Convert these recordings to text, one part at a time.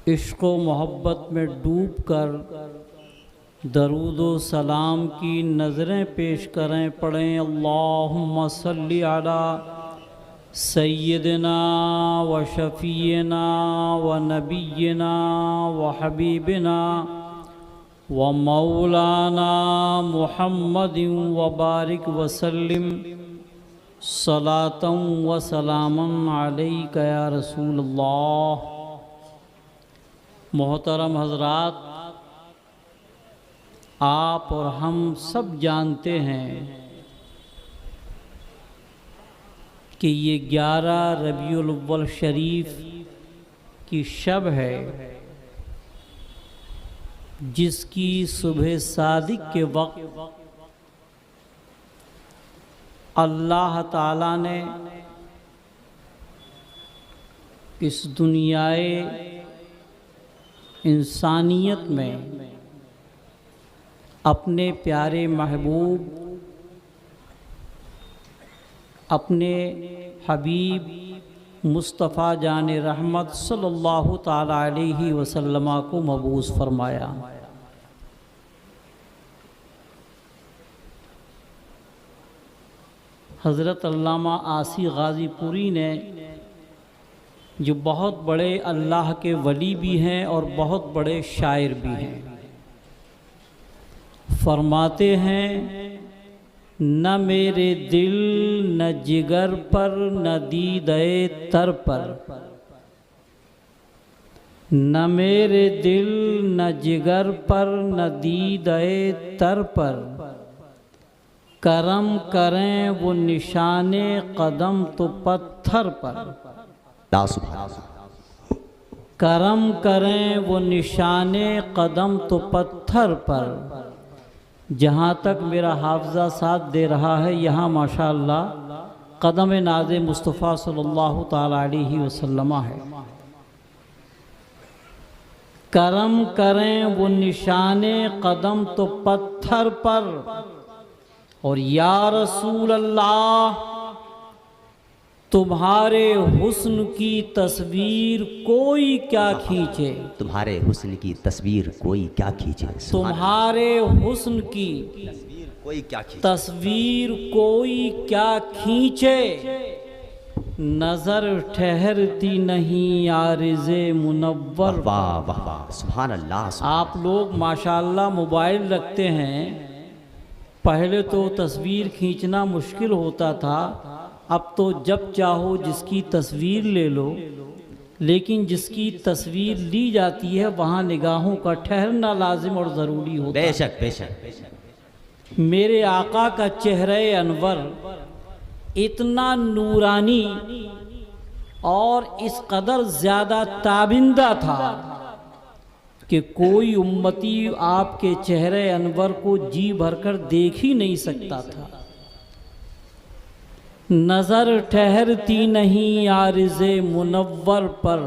इश्क़ व मोहब्बत में डूब कर दरूद व सलाम की नज़रें पेश करें। पढ़ें अल्लाहुम्मा सल्ली अला सय्यिदिना व शफ़ीना व नबीना व हबीबिना व मौलाना मुहम्मदिन व बारिक वसल्लिम सलातन व सलामन अलैका या रसूलल्लाह। मोहतरम हज़रात, आप और हम सब जानते हैं कि ये 11 रबीउल अव्वल शरीफ की शब है, जिसकी सुबह सादिक के वक्त अल्लाह ताला ने इस दुनियाए इंसानियत में अपने प्यारे महबूब, अपने हबीब मुस्तफ़ा जान रहमत सल्लल्लाहु ताला अलैहि वसल्लम को मबूस फरमाया। हज़रत अल्लामा आसी गाज़ीपुरी ने, जो बहुत बड़े अल्लाह के वली भी हैं और बहुत बड़े शायर भी हैं, फरमाते हैं न मेरे दिल न जिगर पर न दीदे तर पर, न मेरे दिल न जिगर पर न दीदे तर पर, करम करें वो निशाने कदम तो पत्थर पर। करम करें वो निशाने कदम तो पत्थर पर। जहाँ तक मेरा हाफ़ज़ा साथ दे रहा है, यहाँ माशाअल्लाह कदम नाज़े मुस्तफ़ा सल्लल्लाहु ताला अलैहि वसल्लम है। करम करें वो निशाने कदम तो पत्थर पर, और या रसूल अल्लाह तुम्हारे हुस्न की तस्वीर कोई क्या खींचे। तुम्हारे हुस्न की तस्वीर कोई क्या खींचे। तुम्हारे हुस्न की तस्वीर कोई क्या खींचे। तस्वीर कोई क्या खींचे। नजर ठहरती नहीं आरिज़े मुनव्वर। वाह वाह वाह, सुभान अल्लाह। आप लोग माशाअल्लाह मोबाइल रखते हैं, पहले तो तस्वीर खींचना मुश्किल होता था, अब तो जब चाहो जिसकी तस्वीर ले लो, लेकिन जिसकी तस्वीर ली जाती है वहाँ निगाहों का ठहरना लाजिम और ज़रूरी होता है। बेशक बेशक। मेरे आका का चेहरे अनवर इतना नूरानी और इस कदर ज़्यादा ताबिंदा था कि कोई उम्मती आपके चेहरे अनवर को जी भरकर देख ही नहीं सकता था। नज़र ठहरती नहीं आरिज़े मुनव्वर पर,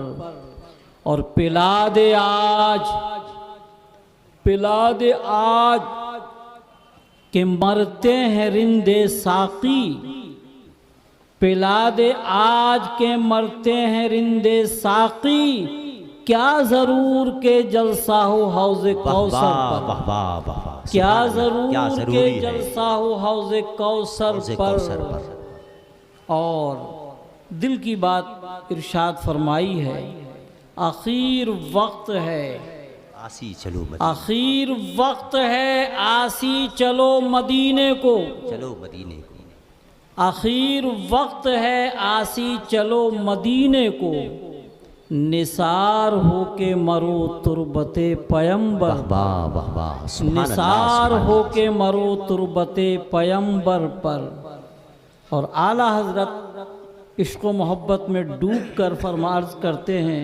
और पिला दे आज के मरते हैं रिंदे साक़ी। पिला दे आज के मरते हैं रिंदे साक़ी, क्या ज़रूर के जलसा हो हौज़े कौसर पर। क्या ज़रूर के जलसा हो हौज़े कौसर पर। और दिल की बात इरशाद फरमाई है, आखिर वक्त है आसी चलो मदीने। आखिर वक्त है आसी चलो मदीने को। चलो मदीने को। आखिर वक्त है आसी चलो मदीने को, निसार हो के मरो तुरबते पयंबर। वाह वाह वाह, निसार हो के मरो तुरबते पयंबर पर। और आला हज़रत इश्क़ व मोहब्बत में डूब कर फरमार्ज करते हैं,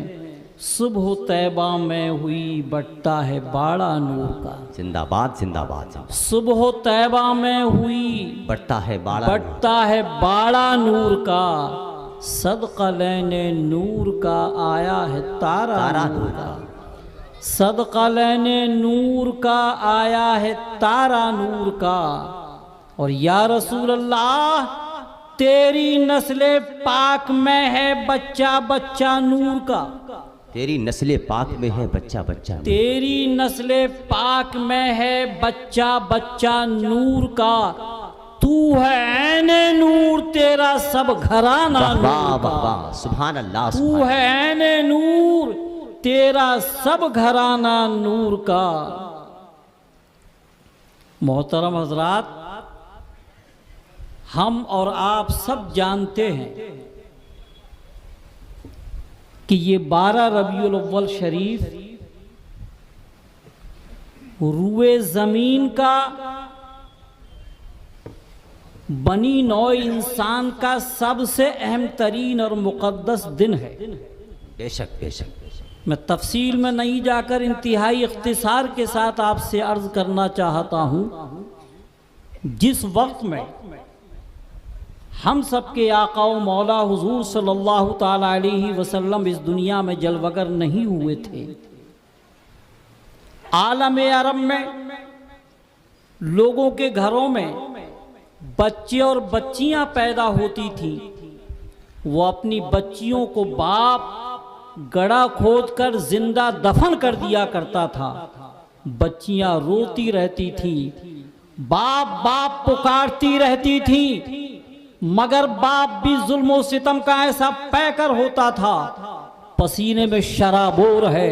सुबह तैबा में हुई बटता है बाड़ा नूर का। जिंदाबाद जिंदाबाद। सुबह तैबा में हुई बटता है बाड़ा नूर का, सदका लेने नूर का आया है तारा नूर का। सदका लेने नूर का आया है तारा नूर का। और या रसूल अल्लाह तेरी नस्ले पाक में है बच्चा बच्चा नूर का। तेरी नस्ले पाक में है बच्चा बच्चा नूर। तेरी नस्ले पाक में है बच्चा बच्चा नूर का, तू है ऐने नूर तेरा सब घराना वाह नूर वाह का। वाह, सुभान अल्लाह तू सुभान है ऐने नूर तेरा सब घराना नूर का। मोहतरम हजरात, हम और आप सब जानते हैं कि ये 12 रबीउल अव्वल शरीफ रूए ज़मीन का बनी नौ इंसान का सबसे अहम तरीन और मुक़द्दस दिन है। बेशक बेशक। मैं तफसील में नहीं जाकर इंतहाई इख्तिसार के साथ आपसे अर्ज़ करना चाहता हूँ, जिस वक्त में हम सब के आका व मौला हुजूर सल्लल्लाहु ताला अलैहि वसल्लम इस दुनिया में जलवगर नहीं हुए थे, आलम अरब में लोगों के घरों में बच्चे और बच्चियां पैदा होती थी। वो अपनी बच्चियों को बाप गड़ा खोदकर जिंदा दफन कर दिया करता था। बच्चियां रोती रहती थी, बाप बाप पुकारती रहती थी, मगर बाप भी जुल्म सितम का ऐसा पैकर होता था, पसीने में शराबोर है,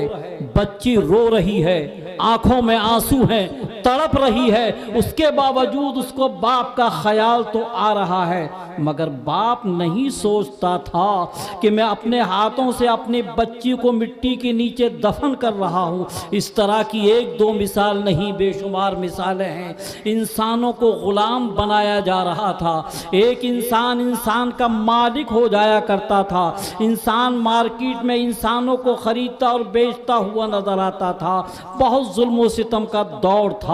बच्ची रो रही है, आंखों में आंसू हैं, तड़प रही है, उसके बावजूद उसको बाप का ख्याल तो आ रहा है, मगर बाप नहीं सोचता था कि मैं अपने हाथों से अपनी बच्ची को मिट्टी के नीचे दफन कर रहा हूँ। इस तरह की एक दो मिसाल नहीं, बेशुमार मिसालें हैं। इंसानों को गुलाम बनाया जा रहा था, एक इंसान इंसान का मालिक हो जाया करता था, इंसान मार्केट में इंसानों को खरीदता और बेचता हुआ नजर आता था। बहुत जुल्म सितम का दौर था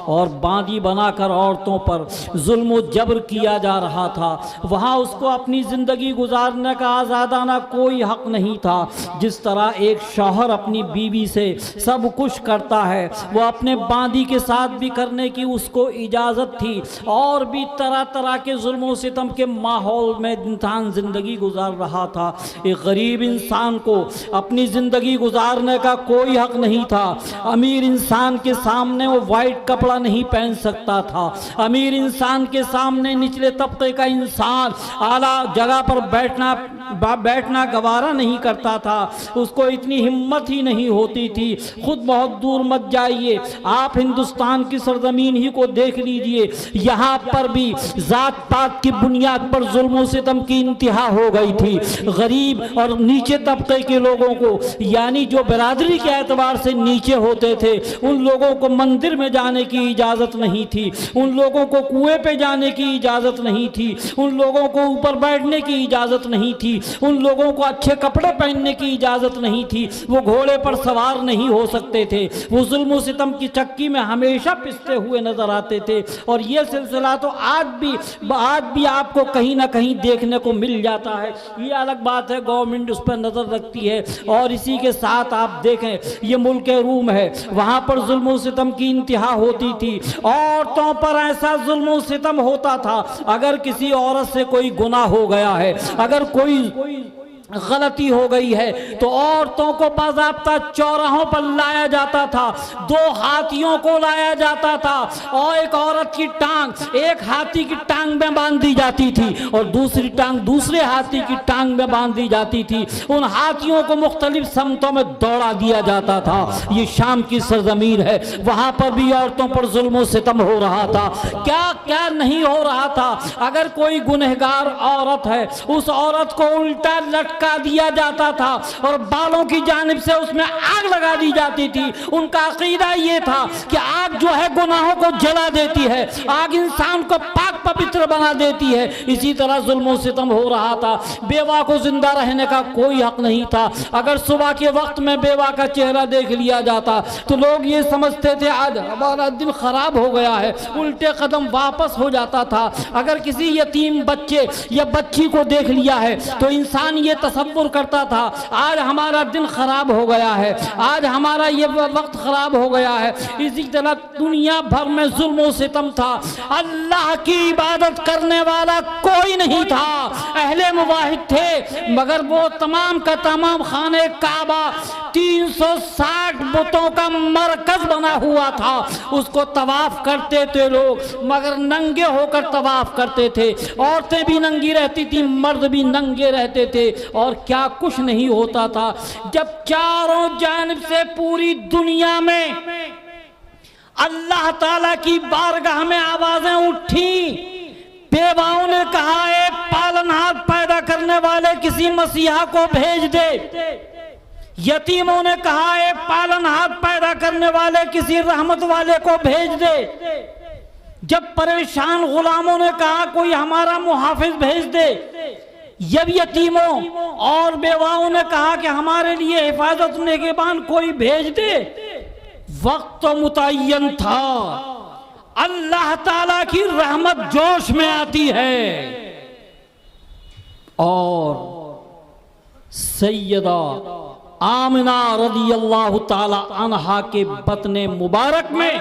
और बांदी बनाकर औरतों पर जुल्म जबर किया जा रहा था। वहाँ उसको अपनी ज़िंदगी गुजारने का आज़ादाना कोई हक नहीं था। जिस तरह एक शौहर अपनी बीवी से सब कुछ करता है, वो अपने बांदी के साथ भी करने की उसको इजाज़त थी। और भी तरह तरह के जुल्म सितम के माहौल में इंसान ज़िंदगी गुजार रहा था। एक गरीब इंसान को अपनी ज़िंदगी गुजारने का कोई हक नहीं था। अमीर इंसान के सामने वो वाइट कपड़ा नहीं पहन सकता था। अमीर इंसान के सामने निचले तबके का इंसान आला जगह पर बैठना गवारा नहीं करता था। उसको इतनी हिम्मत ही नहीं होती थी। खुद बहुत दूर मत जाइए, आप हिंदुस्तान की सरजमीन ही को देख लीजिए, यहाँ पर भी जात पात की बुनियाद पर जुल्म सितम की इंतहा हो गई थी। गरीब और नीचे तबके के लोगों को, यानी जो बिरादरी के एतबार से नीचे होते थे, उन लोगों को मंदिर में जाने की इजाज़त नहीं थी, उन लोगों को कुएं पे जाने की इजाज़त नहीं थी, उन लोगों को ऊपर बैठने की इजाज़त नहीं थी, उन लोगों को अच्छे कपड़े पहनने की इजाज़त नहीं थी, वो घोड़े पर सवार नहीं हो सकते थे, वो जुल्म सितम की चक्की में हमेशा पिसते हुए नजर आते थे। और ये सिलसिला तो आज भी आपको कहीं ना कहीं देखने को मिल जाता है। ये अलग बात है, गवर्नमेंट उस पर नज़र रखती है। और इसी के साथ आप देखें, ये मुल्क रूम है, वहाँ पर जुल्म सितम की इंतहा होती थी। औरतों पर ऐसा जुल्म सितम होता था, अगर किसी औरत से कोई गुनाह हो गया है, अगर कोई गलती हो गई है, तो औरतों को बाज़ाब्ता चौराहों पर लाया जाता था, दो हाथियों को लाया जाता था और एक औरत की टांग एक हाथी की टांग में बांध दी जाती थी और दूसरी टांग दूसरे हाथी की टांग में बांध दी जाती थी। उन हाथियों को मुख्तलिफ समतों में दौड़ा दिया जाता था। ये शाम की सरजमीन है, वहाँ पर भी औरतों पर जुल्म सितम हो रहा था। क्या क्या नहीं हो रहा था। अगर कोई गुनहगार औरत है, उस औरत को उल्टा लटका दिया जाता था और बालों की जानिब से उसमें आग लगा दी जाती थी। उनका अकीदा ये था कि आग जो है गुनाहों को जला देती है, आग इंसान को पाक पवित्र बना देती है। इसी तरह जुल्म सितम हो रहा था। बेवा को जिंदा रहने का कोई हक नहीं था। अगर सुबह के वक्त में बेवा का चेहरा देख लिया जाता तो लोग ये समझते थे आज हमारा दिल खराब हो गया है, उल्टे कदम वापस हो जाता था। अगर किसी यतीम बच्चे या बच्ची को देख लिया है तो इंसान ये तसव्वुर करता था आज हमारा दिन खराब हो गया है, आज हमारा ये वक्त खराब हो गया है। इसी तरह दुनिया भर में जुल्म और सितम था, अल्लाह की इबादत करने वाला कोई नहीं था। अहले मुवाहिद थे मगर वो तमाम का तमाम खाने काबा 360 बुतों का मरकज बना हुआ था, उसको तवाफ करते थे लोग मगर नंगे होकर तवाफ करते थे। औरतें भी नंगी रहती थी, मर्द भी नंगे रहते थे और क्या कुछ नहीं होता था। जब चारों जानिब से पूरी दुनिया में अल्लाह ताला की बारगाह में आवाजें उठी, बेवाओं ने कहा एक पालनहार पैदा करने वाले किसी मसीहा को भेज दे, यतीमों ने कहा एक पालनहार पैदा करने वाले किसी रहमत वाले को भेज दे, जब परेशान गुलामों ने कहा कोई हमारा मुहाफिज भेज दे, जब यतीमों और बेवाओं ने कहा कि हमारे लिए हिफाजत निगहबान कोई भेज दे, वक्त तो मुतय्यन था। अल्लाह ताला की रहमत जोश में आती है और सैयदा आमिना रज़ियल्लाहु ताला अन्हा के बतने मुबारक में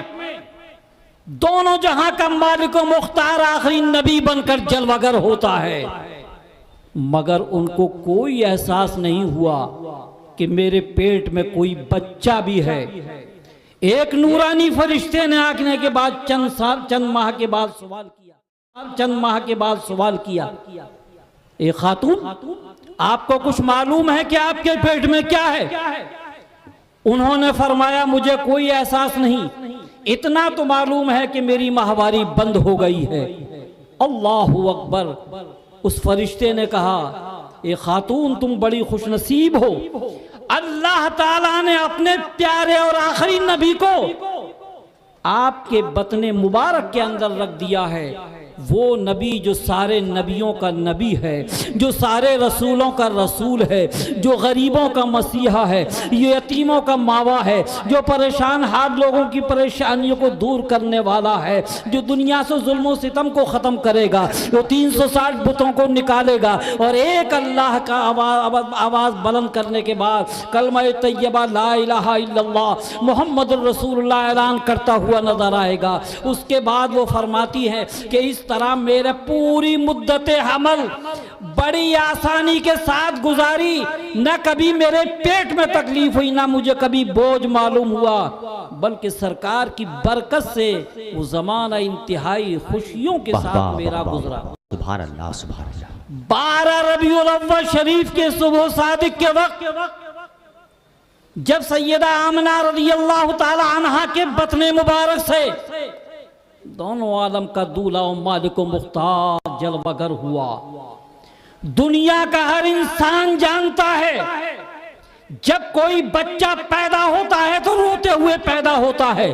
दोनों जहां का मालिक व मुख्तार आखिरी नबी बनकर जलवागर होता है, मगर उनको कोई एहसास नहीं हुआ कि मेरे पेट में कोई बच्चा भी है। एक नूरानी फरिश्ते ने आने के बाद चंद माह के बाद सवाल किया, ए खातून आपको कुछ मालूम है कि आपके पेट में क्या है? उन्होंने फरमाया मुझे कोई एहसास नहीं, इतना तो मालूम है कि मेरी माहवारी बंद हो गई है। अल्लाहु अकबर। उस फरिश्ते ने कहा ए खातून तुम बड़ी खुशनसीब हो, अल्लाह ताला ने अपने प्यारे और आखिरी नबी को आपके बतने मुबारक के अंदर रख दिया है। वो नबी जो सारे नबियों का नबी है, जो सारे रसूलों का रसूल है, जो गरीबों का मसीहा है, ये यतीमों का मावा है, जो परेशान हाल लोगों की परेशानियों को दूर करने वाला है, जो दुनिया से जुल्म सितम को ख़त्म करेगा, जो 360 बुतों को निकालेगा और एक अल्लाह का आवाज़ बुलंद करने के बाद कलमा तैयबा ला इलाहा इल्लल्लाह मुहम्मदुर रसूलुल्लाह ऐलान करता हुआ नजर आएगा। उसके बाद वो फरमाती है कि इस तरह मेरे पूरी मुद्दत हमल बड़ी आसानी के साथ गुजारी, न कभी मेरे पेट में तकलीफ हुई, ना मुझे कभी बोझ मालूम हुआ, बल्कि सरकार की बरकत से वो जमाना इंतहाई खुशियों के साथ मेरा गुजरा। सुभान अल्लाह सुभान अल्लाह। 12 रबीउल अव्वल शरीफ के सुबह सादिक के वक्त जब सैयदा आमिना रज़ियल्लाहु ताला अन्हा के बतने मुबारक से दोनों आलम का दूल्हा और मालिक मुख्तार जलवागर हुआ, दुनिया का हर इंसान जानता है जब कोई बच्चा पैदा होता है तो रोते हुए पैदा होता है,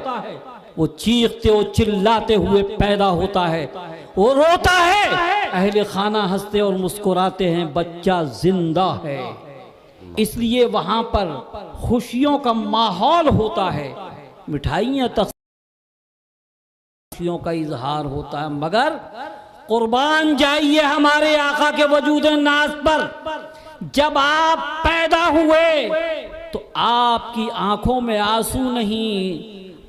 वो चीखते और चिल्लाते हुए पैदा होता है, वो रोता है, अहले खाना हंसते और मुस्कुराते हैं, बच्चा जिंदा है। इसलिए वहां पर खुशियों का माहौल होता है, मिठाइयाँ खुशियों का इजहार होता है। मगर कुर्बान जाइए हमारे आका के वजूद नाज पर, जब आप पैदा हुए तो आपकी आंखों में आंसू नहीं,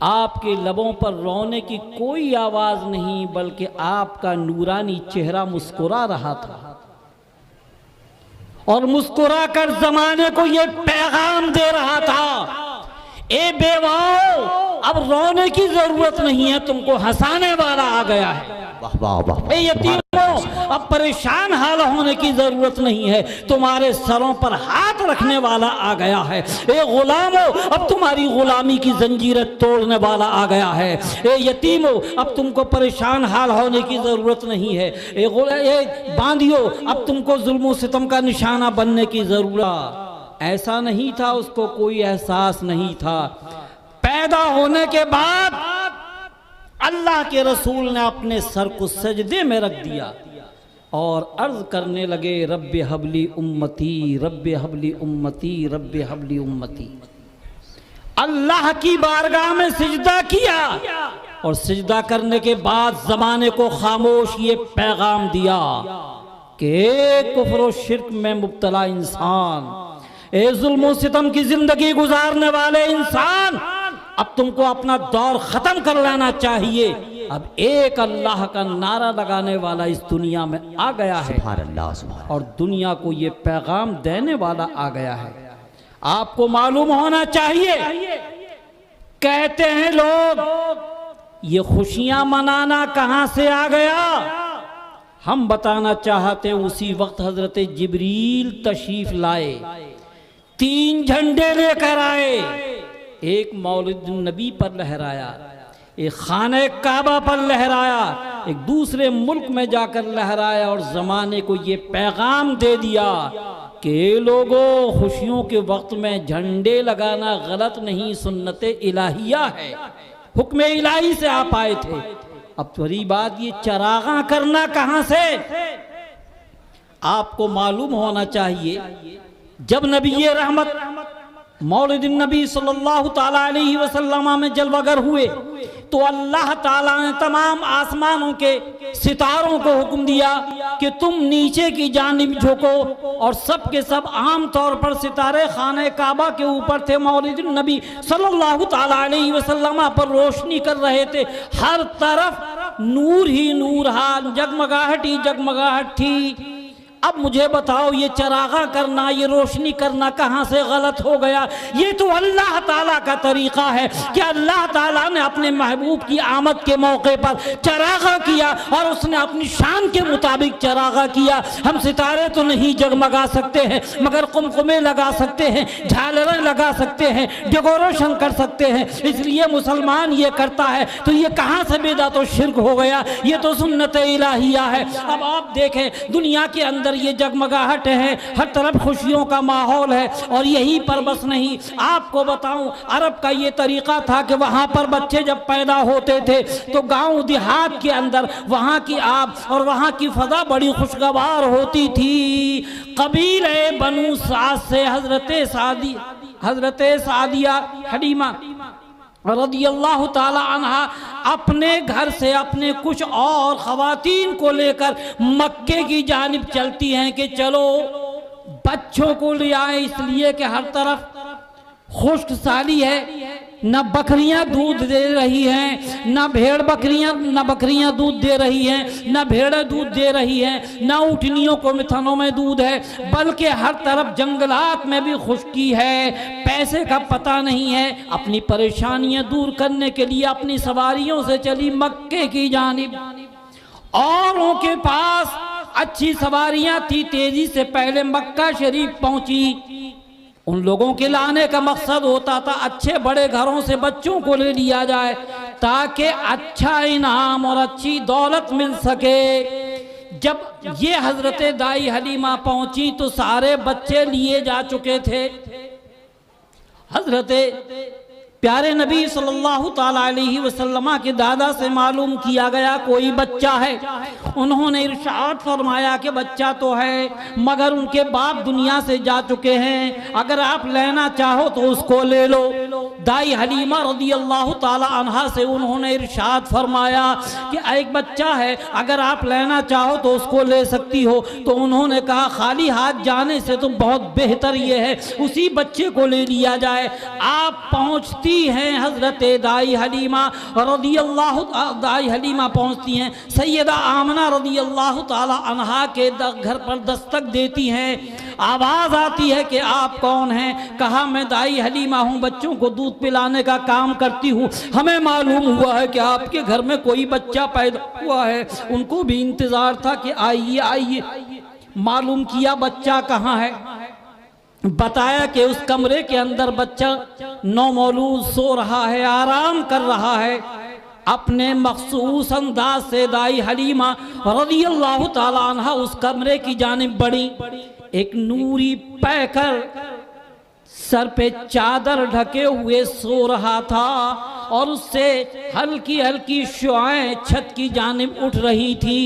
आपके लबों पर रोने की कोई आवाज नहीं, बल्कि आपका नूरानी चेहरा मुस्कुरा रहा था और मुस्कुरा कर जमाने को ये पैगाम दे रहा था, ए बेवाओ अब रोने की जरूरत नहीं है, तुमको हंसाने वाला आ गया है। वाह वाह वाह। ए यतीमों अब परेशान हाल होने की जरूरत नहीं है, तुम्हारे सरों पर हाथ रखने वाला आ गया है। ए गुलामों अब तुम्हारी गुलामी की जंजीरें तोड़ने वाला आ गया है। ए यतीमों अब तुमको परेशान हाल होने की जरूरत नहीं है। ए बांधियो अब तुमको जुल्म सितम का निशाना बनने की जरूरत। ऐसा नहीं था, उसको कोई एहसास नहीं था। पैदा होने के बाद अल्लाह के रसूल ने अपने सर को सजदे में रख दिया और अर्ज करने लगे रब्बे हबली उम्मती, रब्बे हबली उम्मती, रब्बे हबली उम्मती। अल्लाह की बारगाह में सिजदा किया और सिजदा करने के बाद जमाने को खामोश ये पैगाम दिया, कि कुफ्र और शिर्क में मुब्तला इंसान, ए जुल्म और सितम की जिंदगी गुजारने वाले इंसान, अब तुमको अपना दौर खत्म कर लेना चाहिए। अब एक अल्लाह का नारा लगाने वाला इस दुनिया में आ गया है सुभान अल्लाह सुभान और दुनिया को ये पैगाम देने वाला आ गया है। आपको मालूम होना चाहिए, कहते हैं लोग ये खुशियां मनाना कहां से आ गया। हम बताना चाहते हैं उसी वक्त हजरत जिब्रील तशरीफ लाए, 3 झंडे लेकर आए। एक मौलिद नबी पर लहराया, एक खाने काबा पर लहराया, एक दूसरे मुल्क में जाकर लहराया और जमाने को ये पैगाम दे दिया कि लोगों खुशियों के वक्त में झंडे लगाना गलत नहीं, सुन्नत इलाहिया है, हुक्म इलाही से आप आए थे। अब बड़ी बात ये चरागा करना कहां से। आपको मालूम होना चाहिए जब नबी रहमत मौलिद नबी सल्लल्लाहु ताला अलैहि वसल्लम में जलवागर हुए तो अल्लाह ताला ने तमाम आसमानों के सितारों को हुक्म दिया कि तुम नीचे की जानिब झुको, और सब के सब आम तौर पर सितारे खाने काबा के ऊपर थे। मौलिद नबी सल्लल्लाहु ताला अलैहि वसल्लम पर रोशनी कर रहे थे, हर तरफ नूर ही नूर, जगमगाहट ही जगमगाहट थी। अब मुझे बताओ ये चरागा करना, ये रोशनी करना कहां से गलत हो गया। ये तो अल्लाह ताला का तरीका है कि अल्लाह ताला ने अपने महबूब की आमद के मौके पर चरागा किया और उसने अपनी शान के मुताबिक चरागा किया। हम सितारे तो नहीं जगमगा सकते हैं मगर कुमकुमे लगा सकते हैं, झालरें लगा सकते हैं, डेकोरेशन कर सकते हैं, इसलिए मुसलमान ये करता है। तो ये कहां से बिदअत और शिर्क हो गया, ये तो सुन्नत इलाहिया है। अब आप देखें दुनिया के अंदर ये जगमगाहट है, हर तरफ खुशियों का माहौल है, और यही पर बस नहीं, आपको बताऊं अरब का ये तरीका था कि वहां पर बच्चे जब पैदा होते थे तो गांव देहात के अंदर वहां की आब और वहां की फजा बड़ी खुशगवार होती थी। कबीले बनु साद से हजरत सादिया हलीमा रदियल्लाहु ताला अन्हा अपने घर से अपने कुछ और खवातीन को लेकर मक्के की जानिब चलती हैं कि चलो बच्चों को ले आए, इसलिए कि हर तरफ खुश्क साली है, न बकरियां दूध दे रही हैं, न बकरियां दूध दे रही हैं, न भेड़ें दूध दे रही हैं, न ऊँटनियों को मिथनों में दूध है, बल्कि हर तरफ जंगलात में भी खुश्की है। पैसे का पता नहीं है, अपनी परेशानियां दूर करने के लिए अपनी सवारियों से चली मक्के की जानिब। औरों के पास अच्छी सवारियां थी, तेजी से पहले मक्का शरीफ पहुंची। उन लोगों के लाने का मकसद होता था अच्छे बड़े घरों से बच्चों को ले लिया जाए ताकि अच्छा इनाम और अच्छी दौलत मिल सके। जब ये हजरत दाई हलीमा पहुंची तो सारे बच्चे लिए जा चुके थे। हजरत प्यारे नबी सल्लल्लाहु ताला अलैहि वसल्लम के दादा से मालूम किया गया कोई बच्चा है। उन्होंने इरशाद फरमाया कि बच्चा तो है मगर उनके बाप दुनिया से जा चुके हैं, अगर आप लेना चाहो तो उसको ले लो। दाई हलीमा रदियल्लाहु ताला अन्हा से उन्होंने इरशाद फरमाया कि एक बच्चा है, अगर आप लेना चाहो तो उसको ले सकती हो। तो उन्होंने कहा खाली हाथ जाने से तो बहुत बेहतर ये है उसी बच्चे को ले लिया जाए। आप पहुँचती हैं हजरत दाई हलीमा पहुंचती हैं, सैयदा आमना रदियल्लाहु ताला अन्हा के घर पर दस्तक देती हैं। आवाज आती है कि आप कौन हैं? कहा मैं दाई हलीमा हूँ, बच्चों को दूध पिलाने का काम करती हूँ। हमें मालूम हुआ है कि आपके घर में कोई बच्चा पैदा हुआ है। उनको भी इंतजार था कि आइए आइए। मालूम किया बच्चा कहाँ है, बताया कि उस कमरे के अंदर बच्चा नौमौलूद सो रहा है, आराम कर रहा है। अपने मखसूस अंदाज से दाई हलीमा रदियल्लाहु ताला अन्हा उस कमरे की जानिब बढ़ी। एक नूरी पैकर सर पे चादर ढके हुए सो रहा था और उससे हल्की हल्की शुआएं छत की जानिब उठ रही थी।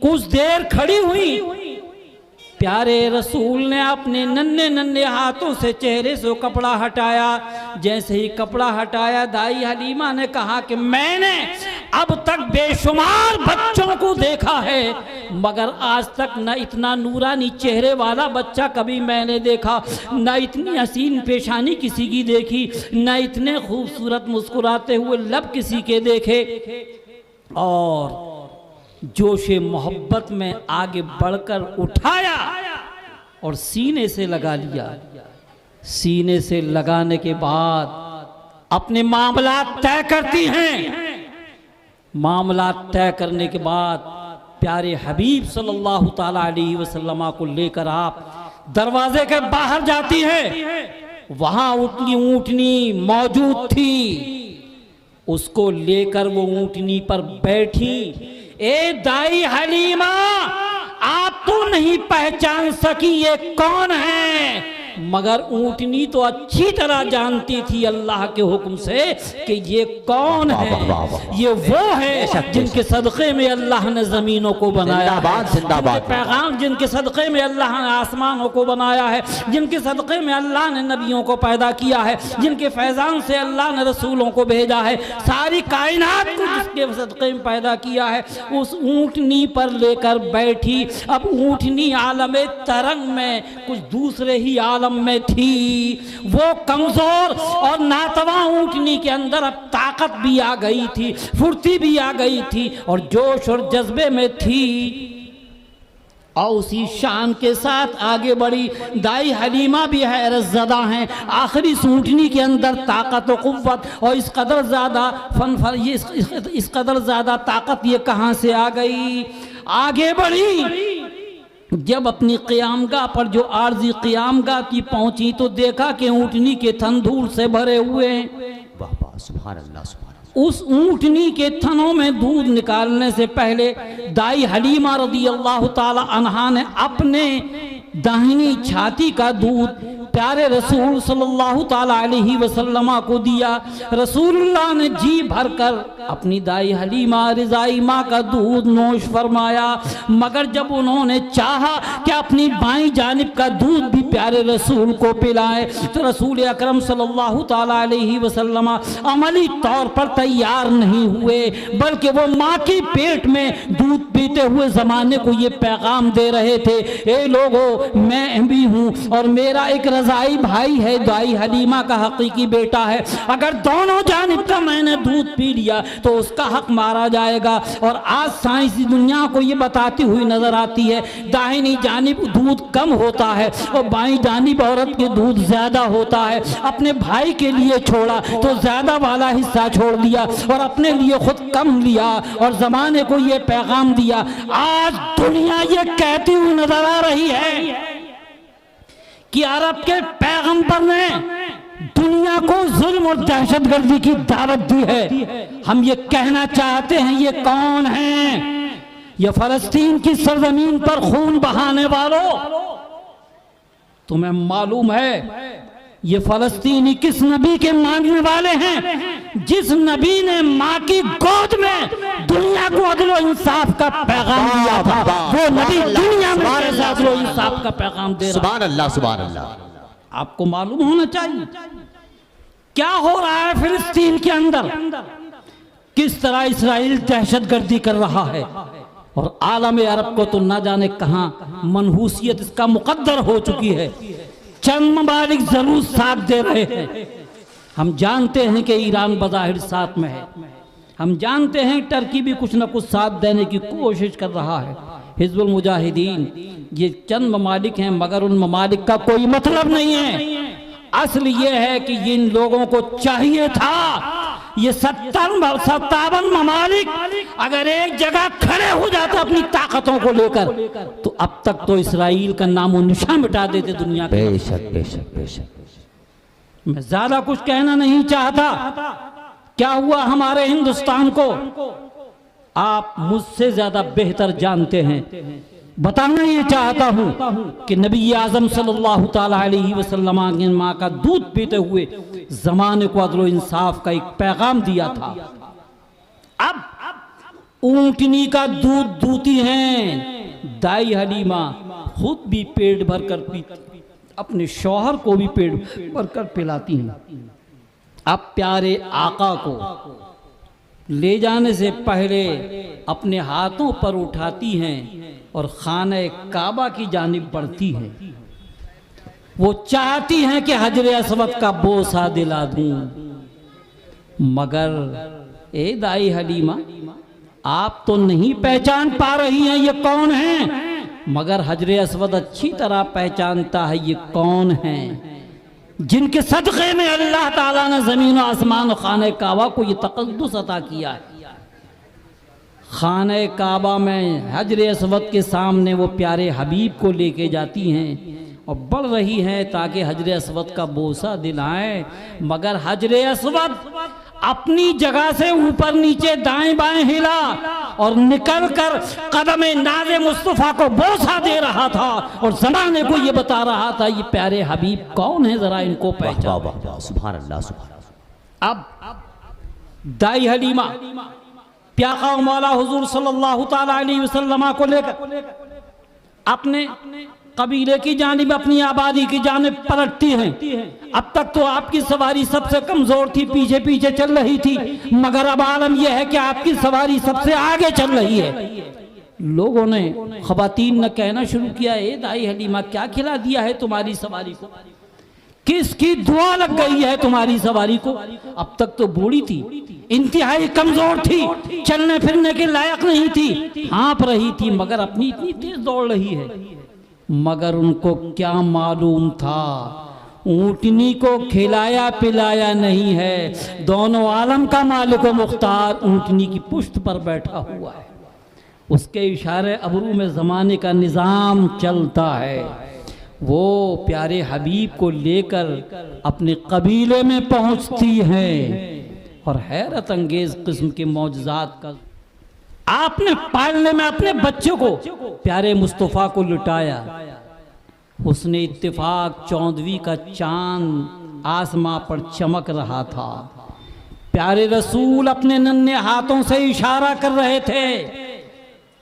कुछ देर खड़ी हुई, प्यारे रसूल ने अपने नन्हे नन्हे हाथों से चेहरे से कपड़ा हटाया। जैसे ही कपड़ा हटाया दाई हलीमा ने कहा कि मैंने अब तक बेशुमार बच्चों को देखा है, मगर आज तक न इतना नूरानी चेहरे वाला बच्चा कभी मैंने देखा, न इतनी हसीन पेशानी किसी की देखी, न इतने खूबसूरत मुस्कुराते हुए लब किसी के देखे। और जोशे मोहब्बत में आगे बढ़कर उठाया और सीने से लगा लिया। सीने से लगाने के बाद अपने मामला तय करती हैं। मामला तय करने के बाद प्यारे हबीब सल्लल्लाहु ताला अलैहि वसल्लम को लेकर आप दरवाजे के बाहर जाती हैं। वहां ऊँटनी मौजूद थी, उसको लेकर वो ऊँटनी पर बैठी। ए दाई हलीमा, आप तो नहीं पहचान सकी ये कौन है, मगर ऊँटनी तो अच्छी तरह जानती थी अल्लाह के हुक्म से कि ये कौन है। ये वो है जिनके सदक़े में अल्लाह ने ज़मीनों को बनाया है, जिनके पैगाम, जिनके सदक़े में अल्लाह ने आसमानों को बनाया है, जिनके सदक़े में अल्लाह ने नबियों को पैदा किया है, जिनके फैज़ान से अल्लाह ने रसूलों को भेजा है, सारी कायनात को जिसके सदक़े में पैदा किया है, उस ऊँटनी पर लेकर बैठी। अब ऊँटनी आलम तरंग में कुछ दूसरे ही आलम में थी। वो कमजोर और नातवा ऊँटनी के अंदर अब ताकत भी आ गई थी, फुर्ती भी आ गई थी और जोश और जज्बे में थी। और उसी शान के साथ आगे बढ़ी। दाई हलीमा भी हैरत ज़दा हैं। आखिरी ऊँटनी के अंदर ताकत और क़ुव्वत और इस कदर ज़्यादा इस कदर ज़्यादा ताकत ये कहाँ से आ गई। आगे बढ़ी। जब अपनी क़यामगाह पर जो आर्जी क़यामगाह की पहुंची तो देखा कि ऊँटनी के थन धूल से भरे हुए हैं। वाह वाह, सुभान अल्लाह, सुभान अल्लाह। उस ऊँटनी के थनों में दूध निकालने से पहले दाई हलीमा रदी अल्लाह ताला अन्हा ने अपने दाहिनी छाती का दूध प्यारे रसूल सल्लल्लाहु ताला अलैहि वसल्लम को दिया। रसूलुल्लाह ने जी भरकर अपनी दाई हलीमा रिज़ाई माँ का दूध नोश फरमाया, मगर जब उन्होंने चाहा कि अपनी बाईं जानिब का दूध भी प्यारे रसूल को पिलाए तो रसूल अकरम सल्लल्लाहु ताला अलैहि वसल्लम अमली तौर पर तैयार नहीं हुए, बल्कि वो माँ के पेट में दूध पीते हुए ज़माने को ये पैगाम दे रहे थे, ए लोगों, मैं भी हूँ और मेरा एक रज़ाई भाई है, दाई हलीमा का हकीकी बेटा है। अगर दोनों जानिब का मैंने दूध पी लिया तो उसका हक मारा जाएगा। और आज साइंसी दुनिया को ये बताती हुई नजर आती है दाहिनी जानिब दूध कम होता है और बाईं जानिब औरत के दूध ज्यादा होता है। अपने भाई के लिए छोड़ा तो ज्यादा वाला हिस्सा छोड़ दिया और अपने लिए खुद कम लिया और जमाने को ये पैगाम दिया। आज दुनिया ये कहती हुई नजर आ रही है कि अरब के पैगंबर ने दुनिया को जुल्म और दहशतगर्दी की दावत दी है। हम ये कहना चाहते हैं ये कौन है? ये फलस्तीन की सरजमीन पर खून बहाने वालों, तुम्हें मालूम है ये फलस्तीनी किस नबी के मानने वाले हैं? जिस नबी ने माँ की गोद में दुनिया को अदल और इंसाफ का पैगाम दिया था, वो नबी दुनिया में अदल और इंसाफ का पैगाम दे रहा है। सुभान अल्लाह, सुभान अल्लाह। आपको मालूम होना चाहिए क्या हो रहा है फिलिस्तीन के अंदर, किस तरह इसराइल दहशतगर्दी कर रहा है और आलम अरब को तो ना जाने कहां मनहूसियत इसका मुकद्दर हो चुकी है। चंद ममालिक जरूर साथ दे रहे हैं। हम जानते हैं कि ईरान बज़ाहिर साथ में है, हम जानते हैं टर्की भी कुछ न कुछ साथ देने की कोशिश कर रहा है, हिज़्बुल मुजाहिदीन, ये चंद ममालिक हैं, मगर उन ममालिक का कोई मतलब नहीं है। असल ये है कि इन लोगों को चाहिए था ये 57 ममालिक अगर एक जगह खड़े हो जाते अपनी ताकतों को लेकर तो अब तक तो इसराइल का नामो निशान मिटा देते दुनिया के। बेशक बेशक बेशक। मैं ज्यादा कुछ कहना नहीं चाहता। क्या हुआ हमारे हिंदुस्तान को आप मुझसे ज्यादा बेहतर जानते हैं। बताना ये चाहता हूँ कि नबी आज़म सल्लल्लाहु ताला अलैहि वसल्लम ने माँ का दूध पीते हुए ज़माने को अदल और इंसाफ का एक पैगाम दिया था। अब ऊँटनी का दूध दूती हैं दाई हलीमा, खुद भी पेट भर कर पीती, अपने शौहर को भी पेट भर कर पिलाती हैं। अब प्यारे आका को ले जाने से पहले अपने हाथों पर उठाती हैं और खाने काबा की जानिब बढ़ती हैं। वो चाहती हैं कि हजरे अस्वद का बोसा दिला दूं, मगर ए दाई हलीमा, आप तो नहीं पहचान पा रही हैं ये कौन है, मगर हजरे अस्वद अच्छी तरह पहचानता है ये कौन है, जिनके सदक़े में अल्लाह ताला ने ज़मीन और आसमान और खाने काबा को ये तक़द्दुस अता किया है। खाने काबा में हजरे अस्वद के सामने वो प्यारे हबीब को लेके जाती हैं और बढ़ रही हैं ताकि हजरे अस्वद का बोसा दिलाएं, मगर हजरे अस्वद अपनी जगह से ऊपर नीचे दाएं बाएं हिला और निकलकर कदमे नाज़े मुस्तफ़ा को बोसा दे रहा था और ज़माने को ये बता रहा था ये प्यारे हबीब कौन है, जरा इनको पहचानो। सुभान अल्लाह, सुभान अल्लाह। अब दाई हलीमा प्याका मौला हुजूर सल्लल्लाहु ताला अलैहि वसल्लम को लेकर अपने कबीले की जानिब, अपनी आबादी की जानिब पलटती हैं। अब तक तो आपकी सवारी सबसे कमजोर थी, पीछे पीछे चल रही थी, मगर अब आलम यह है कि आपकी सवारी सबसे आगे चल रही है। लोगों ने, खवातीन ने कहना शुरू किया, ए दाई हलीमा क्या खिला दिया है तुम्हारी सवारी को, किसकी दुआ लग गई है तुम्हारी सवारी को। अब तक तो बूढ़ी थी, इंतहाई कमजोर थी, चलने फिरने के लायक नहीं थी, हाँप रही थी, मगर अपनी इतनी तेज दौड़ रही है। मगर उनको क्या मालूम था ऊंटनी को खिलाया पिलाया नहीं है, दोनों आलम का मालिक व मुख्तार ऊंटनी की पुश्त पर बैठा हुआ है, उसके इशारे अबरू में ज़माने का निज़ाम चलता है। वो प्यारे हबीब को लेकर अपने कबीले में पहुंचती हैं और हैरत अंगेज किस्म के मौजज़ात का आपने पालने में अपने बच्चे को, प्यारे मुस्तफ़ा को लुटाया। उसने इत्तेफाक 14वीं का चांद आसमां पर चमक रहा था, प्यारे रसूल अपने नन्हे हाथों से इशारा कर रहे थे।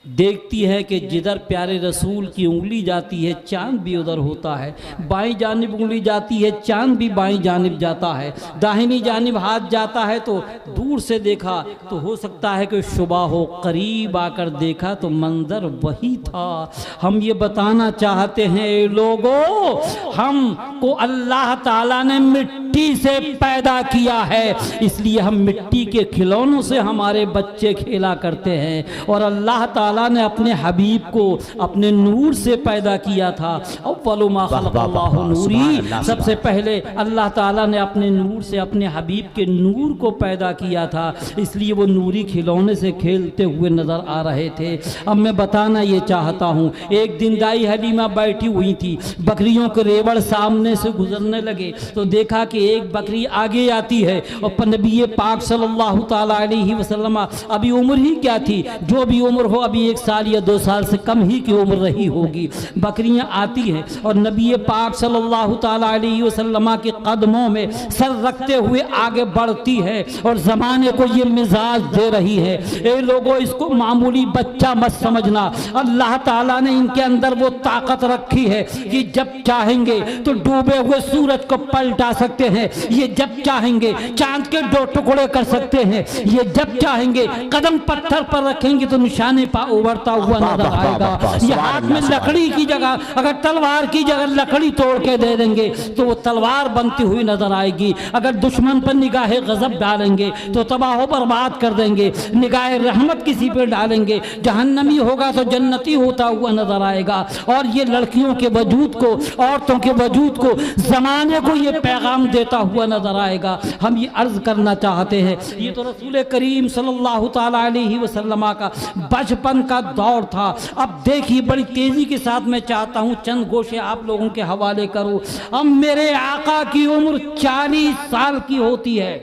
देखती है कि जिधर प्यारे रसूल की उंगली जाती है चांद भी उधर होता है, बाईं जानिब उंगली जाती है चांद भी बाईं जानिब जाता है, दाहिनी जानिब हाथ जाता है तो दूर से देखा तो हो सकता है कि शुबा हो, करीब आकर देखा तो मंजर वही था। हम ये बताना चाहते हैं लोगों, हमको अल्लाह ताला ने मिट्टी से पैदा किया है, इसलिए हम मिट्टी के खिलौनों से हमारे बच्चे खेला करते हैं, और अल्लाह ताला ने अपने हबीब को अपने नूर से पैदा किया था। अव्वलु मा खलक़ल्लाहु नूरी, सबसे पहले अल्लाह ताला ने अपने नूर से अपने हबीब के नूर को पैदा किया था, इसलिए वो नूरी खिलौने से खेलते हुए नजर आ रहे थे। अब मैं बताना ये चाहता हूँ, एक दिन दाई हलीमा बैठी हुई थी, बकरियों के रेवड़ सामने से गुजरने लगे तो देखा कि एक बकरी आगे आती है और नबी पाक सल्लल्लाहु ताला अलैहि वसल्लम, अभी उम्र ही क्या थी, जो भी उम्र हो अभी 1 साल या 2 साल से कम ही की उम्र रही होगी, बकरियां आती हैं और नबी पाक सल्लल्लाहु ताला अलैहि वसल्लम के कदमों में सर रखते हुए आगे बढ़ती है और ज़माने को ये मिजाज दे रही है, ए लोगों इसको मामूली बच्चा मत समझना, अल्लाह ताला ने इनके अंदर वो ताकत रखी है कि जब चाहेंगे तो डूबे हुए सूरज को पलटा सकते हैं, ये जब चाहेंगे चांद के 2 टुकड़े कर सकते हैं, ये जब चाहेंगे कदम पत्थर पर रखेंगे तो निशाने पा उभरता हुआ नजर आएगा। ये हाथ में लकड़ी की जगह अगर तलवार की जगह लकड़ी तोड़ के दे देंगे तो वो तलवार बनती हुई नजर आएगी, अगर दुश्मन पर निगाह गजब डालेंगे तो तबाह बर्बाद कर देंगे, निगाह रहमत किसी पे डालेंगे जहन्नमी होगा तो जन्नती होता हुआ नजर आएगा। और ये लड़कियों के वजूद को, औरतों के वजूद को, जमाने को ये पैगाम देता हुआ नजर आएगा। हम ये अर्ज करना चाहते हैं, ये तो रसूल करीम सल्लल्लाहु ताला अलैहि वसल्लम का बचपन का दौर था। अब देखिए बड़ी तेजी के साथ मैं चाहता हूं चंद गोशे आप लोगों के हवाले करूं। अब मेरे आका की उम्र 40 साल की होती है,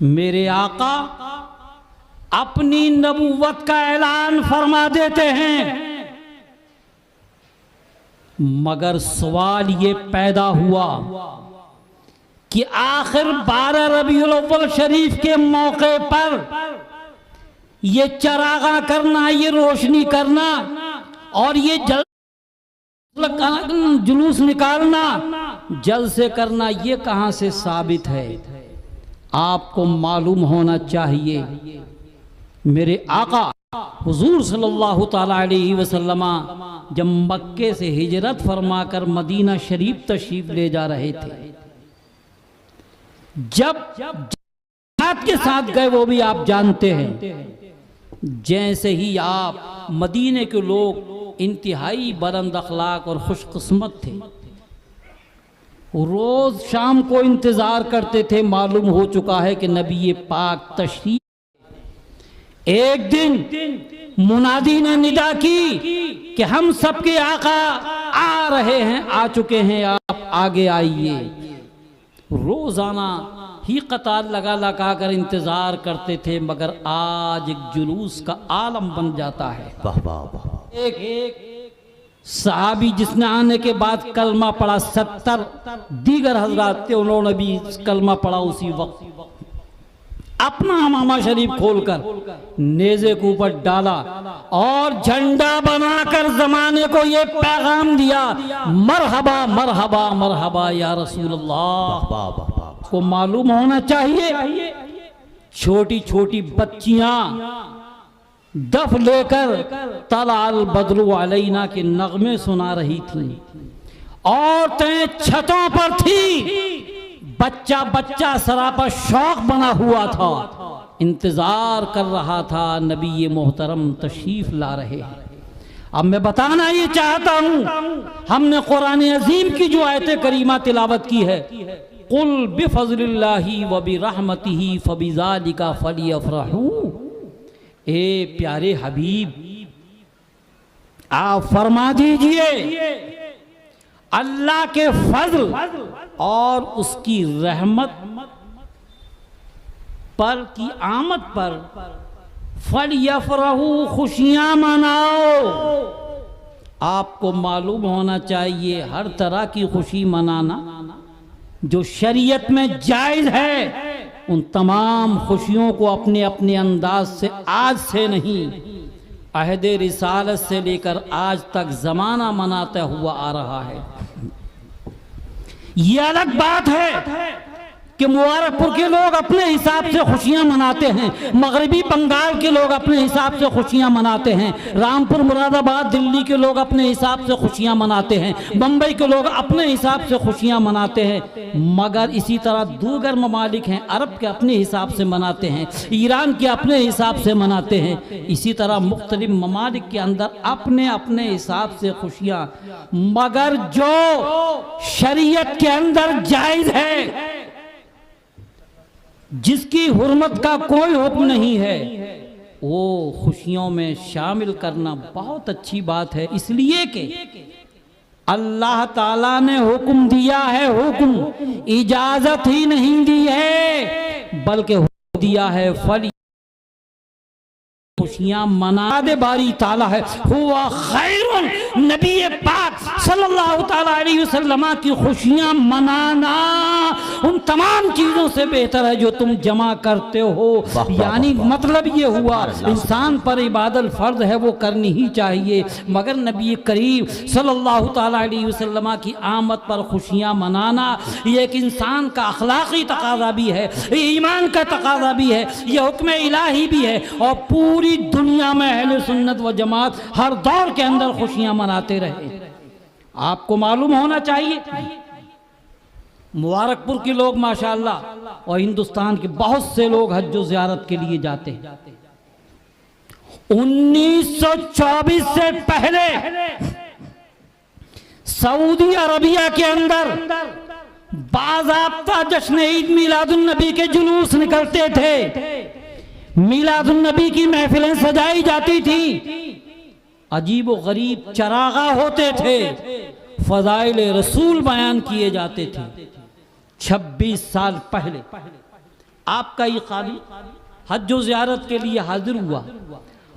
मेरे आका अपनी नबूवत का ऐलान फरमा देते हैं, मगर सवाल ये पैदा हुआ कि आखिर 12 रबीउल अव्वल शरीफ के मौके पर ये चरागा करना, ये रोशनी करना और ये जुलूस निकालना जल से करना, ये कहां से साबित है? आपको मालूम होना चाहिए मेरे आका हुजूर सल्लल्लाहु ताला अलैहि वसल्लम जब मक्के से हिजरत फरमाकर मदीना शरीफ तशरीफ ले जा रहे थे, जब जमात के साथ गए वो भी आप जानते हैं। जैसे ही आप मदीने के लोग इंतहाई बुलंद अखलाक और खुशकिस्मत थे, रोज शाम को इंतजार करते थे, मालूम हो चुका है कि नबी पाक तशरीफ। एक दिन मुनादी ने निदा की कि हम सबके आका आ रहे हैं, आ चुके हैं, आप आगे आइए। रोजाना ही कतार लगा लगा कर इंतजार करते थे, मगर आज एक जुलूस का आलम बन जाता है। वाह वाह वाह। एक सहाबी जिसने आने के बाद कलमा पढ़ा, 70 दीगर हजरात थे, उन्होंने भी कलमा पढ़ा उसी वक्त। अपना हमामा शरीफ खोलकर नेज़े के ऊपर डाला और झंडा बनाकर जमाने को ये पैगाम दिया, मरहबा मरहबा मरहबा या रसूलल्लाह। को मालूम होना चाहिए छोटी छोटी बच्चियां दफ लेकर तलाल बदरू अलैना के नगमे सुना रही थी, औरतें छतों पर थी, बच्चा बच्चा सरापा शौक बना हुआ था, इंतजार कर रहा था नबी मोहतरम तशरीफ ला रहे हैं। अब मैं बताना ये चाहता हूं, हमने कुरान अजीम की जो आयत करीमा तिलावत की है, कुल बिफज़लिल्लाहि व बिरहमतिही फबिज़ालिका फलियफ़रहू। ए प्यारे हबीब, आप फरमा दीजिए अल्लाह के फजल और उसकी रहमत पर की आमद पर फलियफ़रहू, खुशियां मनाओ। आपको मालूम होना चाहिए हर तरह की खुशी मनाना जो शरीयत में जायज है, उन तमाम खुशियों को अपने अपने अंदाज से, आज से नहीं, अहदे रिसालत से लेकर आज तक जमाना मनाता हुआ आ रहा है। ये अलग बात है कि मुबारकपुर के लोग अपने हिसाब से खुशियां मनाते हैं, मगरबी बंगाल के लोग अपने हिसाब से खुशियां मनाते हैं, रामपुर मुरादाबाद दिल्ली के लोग अपने हिसाब से खुशियां मनाते हैं, बम्बई के लोग अपने हिसाब से खुशियां मनाते हैं, मगर इसी तरह दूसरे ममालिक हैं, अरब के अपने हिसाब से मनाते हैं, ईरान के अपने हिसाब से मनाते हैं, इसी तरह मुख्तलिफ ममालिक के अंदर अपने अपने हिसाब से खुशियां, मगर जो शरीयत के अंदर जायज है, जिसकी हुर्मत का कोई हुक्म नहीं है, वो खुशियों में शामिल करना बहुत अच्छी बात है। इसलिए कि अल्लाह ताला ने हुक्म दिया है, हुक्म इजाजत ही नहीं दी है, बल्कि हुक्म दिया है फली खुशियां मना दे बारी ताला है, हुआ खैरुन, नबी पाक सल्लल्लाहु ताला अलैहि वसल्लम की खुशियां मनाना उन तमाम चीजों से बेहतर है जो तुम जमा करते हो। यानी मतलब ये हुआ इंसान पर इबादत फर्ज है, वो करनी ही चाहिए, मगर नबी करीम सल्लल्लाहु ताला अलैहि वसल्लम की आमद पर खुशियां मनाना ये एक इंसान का अखलाकी तकाज़ा भी है, ईमान का तकाज़ा भी है, यह हुक्म इलाही भी है, और पूरी दुनिया में अहले सुन्नत व जमात हर दौर के अंदर खुशियां मनाते रहे। आपको मालूम होना चाहिए मुबारकपुर के लोग माशाअल्लाह और हिंदुस्तान के बहुत से लोग हज व ज़ियारत के लिए जाते हैं। 1924 से पहले सऊदी अरबिया के अंदर बाज़ाब्ता जश्न ईद मिलादुन नबी के जुलूस निकलते थे, मिलादुन नबी की महफिलें सजाई जाती थी, अजीब व गरीब चरागा होते थे, फज़ाइल रसूल बयान किए जाते थे। 26 साल पहले आपका ये कादी हज व ज़ियारत के लिए हाजिर हुआ।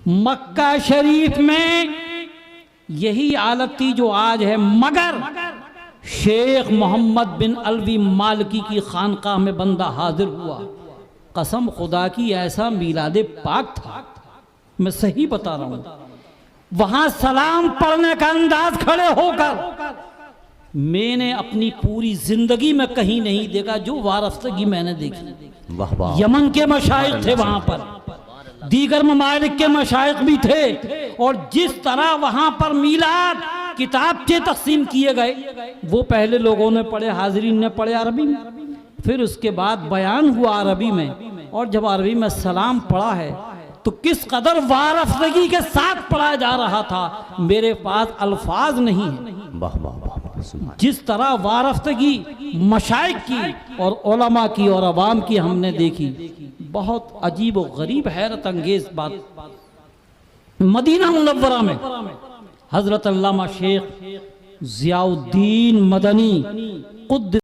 मक्का शरीफ में यही हालत थी जो आज है, मगर शेख मोहम्मद बिन अलवी मालकी की खानकाह में बंदा हाजिर हुआ। कसम खुदा की ऐसा मीलाद पाक था, मैं सही बता रहा हूं। वहां सलाम पढ़ने का अंदाज खड़े होकर मैंने अपनी पूरी जिंदगी में कहीं नहीं देखा जो वारफ्तगी मैंने देखी। वाह वाह। यमन के मशाइख थे वहां पर, दीगर ममालिक के मशाइख भी थे। और जिस तरह वहां पर मीलाद किताबचे तकसीम किए गए वो पहले लोगों ने पढ़े, हाजरीन ने पढ़े अरबी में, फिर उसके बाद बयान हुआ अरबी में। और जब अरबी में सलाम पढ़ा है तो किस कदर वारफ्तगी के साथ पढ़ा जा रहा था, मेरे पास अल्फाज नहीं है। वाह वाह वाह वाह, सुभान। जिस तरह वारफ्तगी मशाइख की और उलमा की और अवाम की हमने देखी, बहुत अजीब व गरीब हैरत अंगेज बात। मदीना मुनव्वरा में हजरत अल्लामा शेख जियाउद्दीन मदनी कुद्दस